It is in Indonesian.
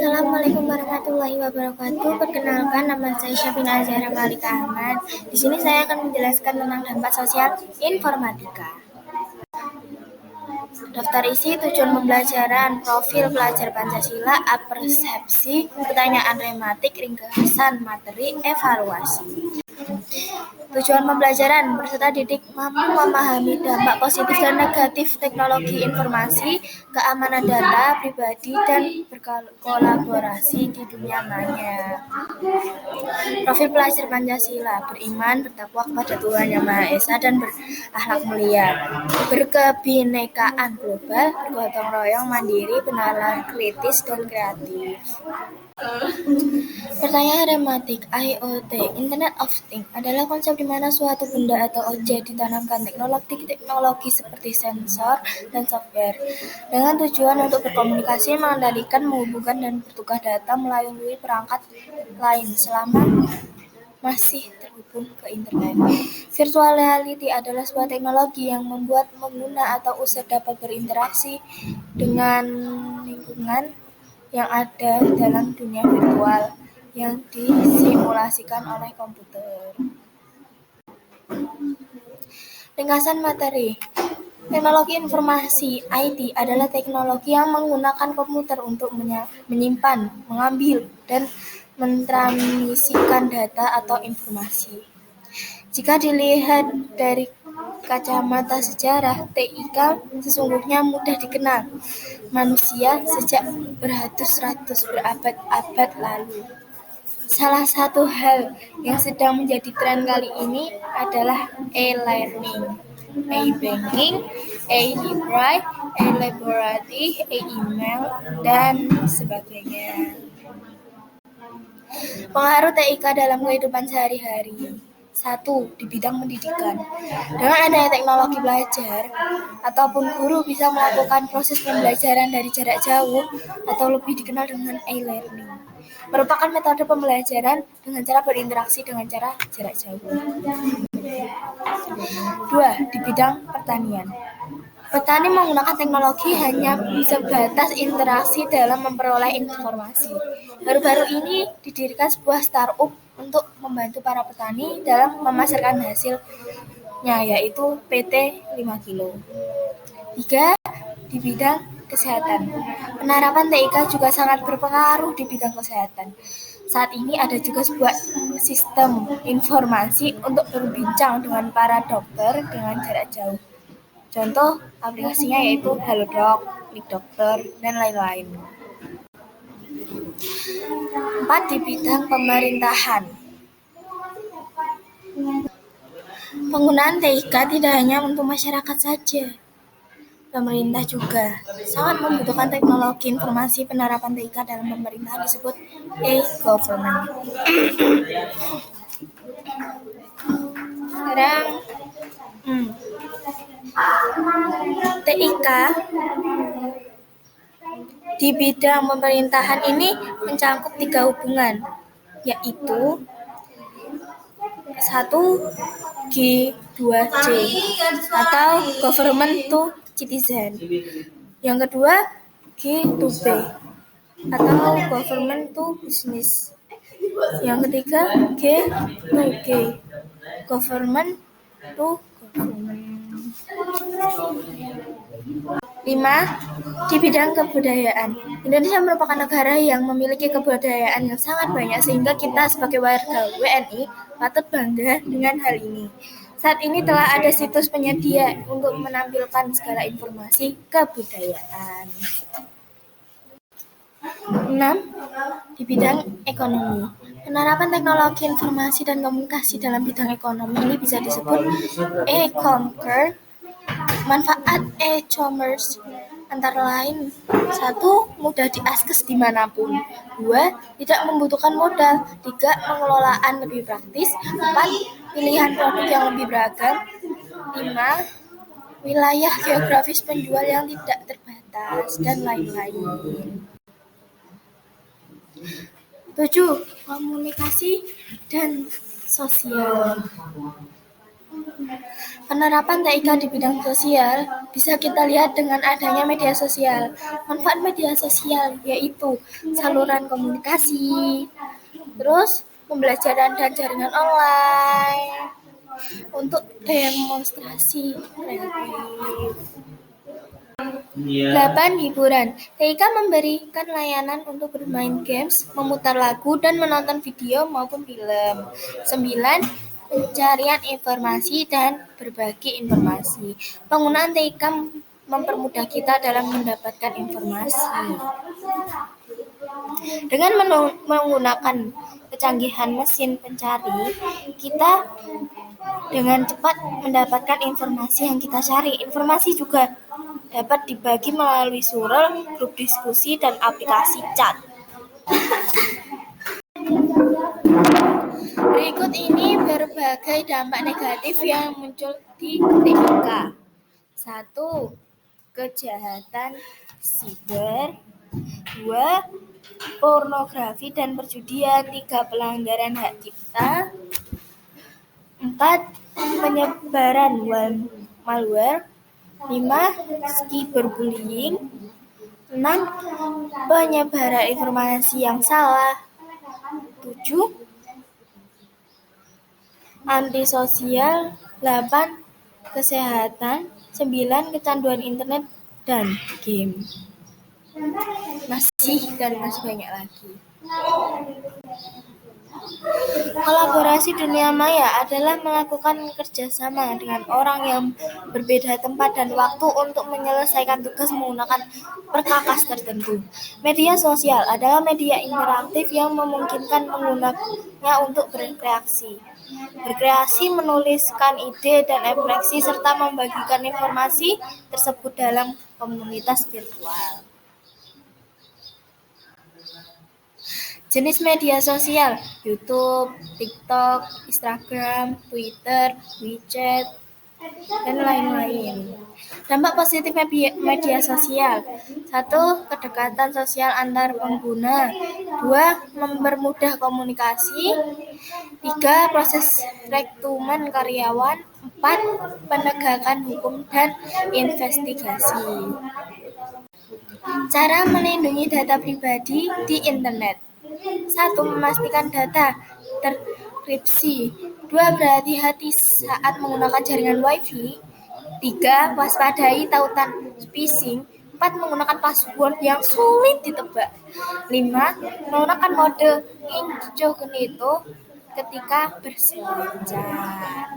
Assalamualaikum warahmatullahi wabarakatuh. Perkenalkan, nama saya Syafina Azhara Malika Ahmad. Di sini saya akan menjelaskan tentang dampak sosial informatika. Daftar isi, tujuan pembelajaran, profil pelajar Pancasila, persepsi, pertanyaan rematik, ringkasan materi, evaluasi. Tujuan pembelajaran, peserta didik mampu memahami dampak positif dan negatif teknologi informasi, keamanan data pribadi, dan berkolaborasi di dunia maya. Profil pelajar Pancasila, beriman, bertakwa kepada Tuhan Yang Maha Esa, dan berakhlak mulia. Berkebinekaan global, bergotong royong, mandiri, bernalar kritis, dan kreatif. Pertanyaan rematik, IoT, Internet of Things, adalah konsep di mana suatu benda atau objek ditanamkan teknologi seperti sensor dan software dengan tujuan untuk berkomunikasi, mengendalikan, menghubungkan, dan bertukar data melalui perangkat lain selama masih terhubung ke internet. Virtual reality adalah sebuah teknologi yang membuat pengguna atau user dapat berinteraksi dengan lingkungan yang ada dalam dunia virtual yang disimulasikan oleh komputer. Ringkasan materi. Teknologi informasi (IT) adalah teknologi yang menggunakan komputer untuk menyimpan, mengambil, dan mentransmisikan data atau informasi. Jika dilihat dari kacamata sejarah, TIK sesungguhnya mudah dikenal manusia sejak beratus-ratus berabad-abad lalu. Salah satu hal yang sedang menjadi tren kali ini adalah e-learning, e-banking, e-library, e-laboratory, e-email, dan sebagainya. Pengaruh TIK dalam kehidupan sehari-hari. 1. Di bidang pendidikan. Dengan adanya teknologi belajar, ataupun guru bisa melakukan proses pembelajaran dari jarak jauh atau lebih dikenal dengan e-learning. Merupakan metode pembelajaran dengan cara berinteraksi dengan cara jarak jauh. 2. Di bidang pertanian. Petani menggunakan teknologi hanya sebatas interaksi dalam memperoleh informasi. Baru-baru ini didirikan sebuah startup untuk membantu para petani dalam memasarkan hasilnya, yaitu PT 5 Kilo. 3. Di bidang kesehatan. Penerapan TIK juga sangat berpengaruh di bidang kesehatan. Saat ini ada juga sebuah sistem informasi untuk berbincang dengan para dokter dengan jarak jauh. Contoh aplikasinya yaitu Halodoc, Klik Dokter, dan lain-lain. 4. Di bidang pemerintahan. Penggunaan TIK tidak hanya untuk masyarakat saja. Pemerintah juga sangat membutuhkan teknologi informasi. Penerapan TIK dalam pemerintahan disebut e-government. Sekarang TIK di bidang pemerintahan ini mencakup 3 hubungan, yaitu 1. G2C atau Government to Citizen. Yang kedua, G2B atau Government to Business. Yang ketiga, G2G, Government to Government. 5. Di bidang kebudayaan. Indonesia merupakan negara yang memiliki kebudayaan yang sangat banyak sehingga kita sebagai warga WNI patut bangga dengan hal ini. Saat ini telah ada situs penyedia untuk menampilkan segala informasi kebudayaan. 6. Di bidang ekonomi. Penerapan teknologi informasi dan komunikasi dalam bidang ekonomi ini bisa disebut e-commerce. Manfaat e-commerce antara lain: 1. Mudah diakses dimanapun. 2. Tidak membutuhkan modal. 3. Pengelolaan lebih praktis. 4. Pilihan produk yang lebih beragam. 5. Wilayah geografis penjual yang tidak terbatas, dan lain-lain. 7. Komunikasi dan sosial. Penerapan TIK di bidang sosial bisa kita lihat dengan adanya media sosial. Manfaat media sosial yaitu saluran komunikasi, terus pembelajaran dan jaringan online, untuk demonstrasi kreatif. 8. Hiburan. TIK memberikan layanan untuk bermain games, memutar lagu, dan menonton video maupun film. 9. Pencarian informasi dan berbagi informasi. Penggunaan TIK mempermudah kita dalam mendapatkan informasi. Dengan menggunakan kecanggihan mesin pencari, kita dengan cepat mendapatkan informasi yang kita cari. Informasi juga dapat dibagi melalui surel, grup diskusi, dan aplikasi chat. Berikut ini berbagai dampak negatif yang muncul di TIK. 1. Kejahatan siber. 2. Pornografi dan perjudian. 3. Pelanggaran hak cipta. 4. Penyebaran malware. 5. Cyberbullying. 6. Penyebaran informasi yang salah. 7. Antisosial. 8. Kesehatan. 9. Kecanduan internet dan game. Masih banyak lagi. Kolaborasi dunia maya adalah melakukan kerjasama dengan orang yang berbeda tempat dan waktu untuk menyelesaikan tugas menggunakan perkakas tertentu. Media sosial adalah media interaktif yang memungkinkan penggunanya untuk berkreasi, menuliskan ide dan ekspresi, serta membagikan informasi tersebut dalam komunitas virtual. Jenis media sosial: YouTube, TikTok, Instagram, Twitter, WeChat, dan lain-lain. Dampak positif media sosial: 1. Kedekatan sosial antar pengguna. 2. Mempermudah komunikasi. 3. Proses rekrutmen karyawan. 4. Penegakan hukum dan investigasi. Cara melindungi data pribadi di internet. 1. Memastikan data terkripsi. 2. Berhati-hati saat menggunakan jaringan Wi-Fi. 3. Waspadai tautan phishing. 4. Menggunakan password yang sulit ditebak. 5. Menggunakan mode incognito ketika berselancar.